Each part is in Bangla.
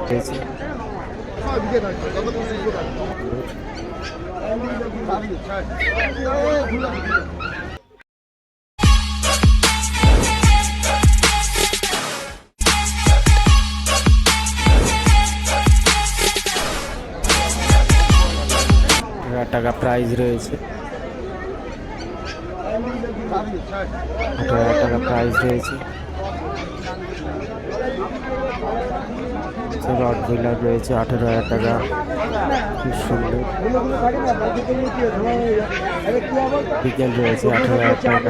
রয়েছে। টাকা প্রাইস রয়েছে, 18,000 টাকা প্রাইস রয়েছে। রড হুইলার রয়েছে 18,000 টাকা, খুব সুন্দর। বিকেল রয়েছে 18,000 টাকা।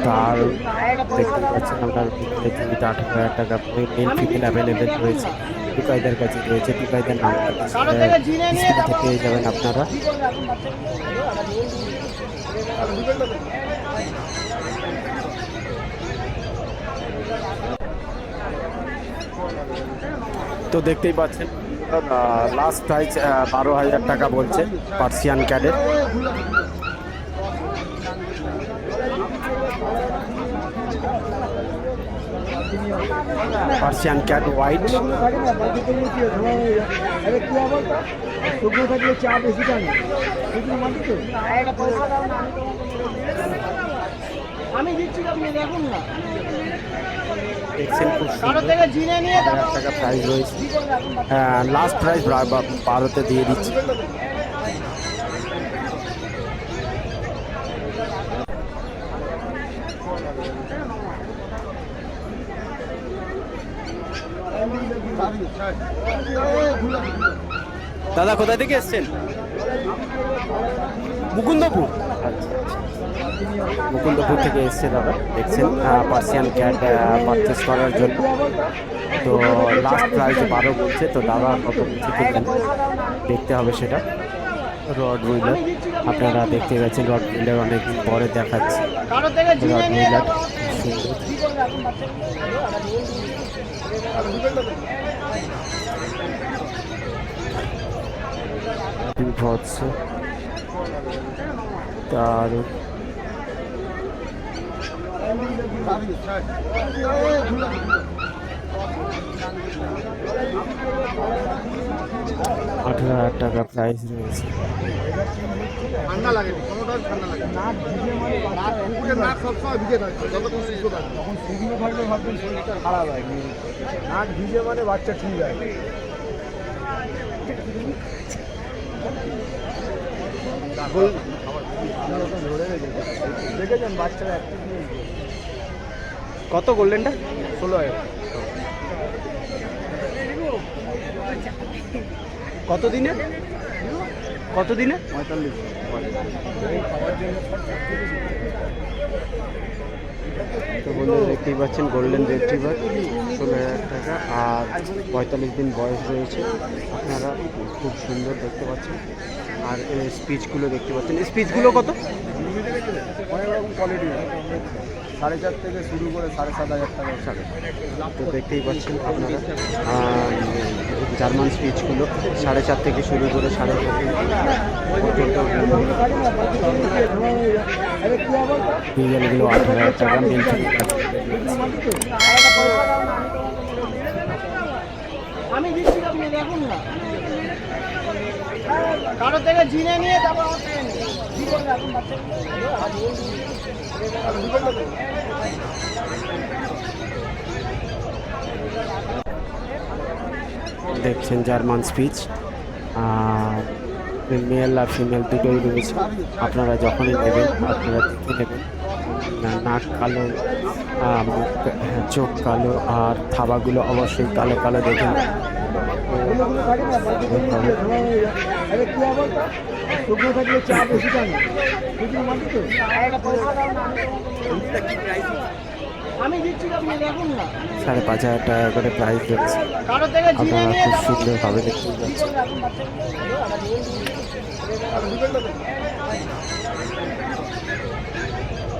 তার দেখতে পাচ্ছেন আপনার টিভিটা 18,000 টাকা। মেল ফিমেল অ্যাভেলেবেল রয়েছে, টুকাইদার কাছে রয়েছে। টুকাইদার নামটা ডিসপ্লেতে পেয়ে যাবেন আপনারা। তো দেখতেই পাচ্ছেন লাস্ট প্রাইস 12,000 টাকা বলছে পার্সিয়ান ক্যাডের। Persian cat white. আমি দিচ্ছি, আপনি দেখুন না। দেখছেন খুব সুন্দর, 1,000 টাকা প্রাইস রয়েছে। লাস্ট প্রাইস 12তে দিয়ে দিচ্ছি। দাদা কোথা থেকে এসছেন? মুকুন্দপুর। আচ্ছা, মুকুন্দপুর থেকে এসছে দাদা। দেখছেন পার্সিয়ান ক্যাট পারচেস করার জন্য। তো লাস্ট প্রাইস 12 বলছে। তো দাদা কত বলছে কিনবেন দেখতে হবে সেটা। রড হুইলার আপনারা দেখতে গেছেন, রড হুইলার অনেকদিন পরে দেখাচ্ছি। রড হুইলার বিভৎস, দারুণ। 18,000 টাকা প্রাইস রয়েছে। ঠান্ডা লাগে, কোনোটাই ঠান্ডা লাগে না। কুকুরের নাক সবসময় ভিজে থাকছে, যতক্ষণ সুস্থ থাকে। তখন শুকনো থাকলে ভাববেন শরীরটা খারাপ হয়। নাক ভিজে মানে বাচ্চা ঠিক যায়। দেখেছেন বাচ্চারা কত গোল্ডেনটা? 16,000। কত দিনে? কত দিনে? 45। তো বন্ধুরা দেখতেই পাচ্ছেন গোল্ডেন রিট্রিভার 16,000 টাকা আর 45 দিন বয়স রয়েছে। আপনারা খুব সুন্দর দেখতে পাচ্ছেন। আর স্পিচগুলো দেখতে পাচ্ছেন। স্পিচগুলো কত? অনেক রকম কোয়ালিটি, 4,500 থেকে শুরু করে 7,500 টাকা। তো দেখতেই পাচ্ছেন আপনারা জার্মান স্পিচগুলো 4.5 থেকে শুরু করে 4.5 পর্যন্ত। বিগেলগুলো 18,000 টাকা। আমি দিচ্ছি, আপনি দেখুন না। কারো থেকে জিনে নিয়ে তারপর দেখছেন জার্মান স্পিচ, মেল আর ফিমেল দুটোই রয়েছে। আপনারা যখনই নেবেন আপনারা দেখে নেবেন। নাক কালো, চোখ কালো আর থাবাগুলো অবশ্যই কালো কালো দেখে নেবেন। শুকনো থাকলে চা বেশি টানে। আমি দিচ্ছি, আপনি দেখুন না। 5,500 টাকা করে প্রাইস রয়েছে। কারো থেকে জিনে আপনারা নিয়ে খুব সুন্দরভাবে দেখতে পাচ্ছেন।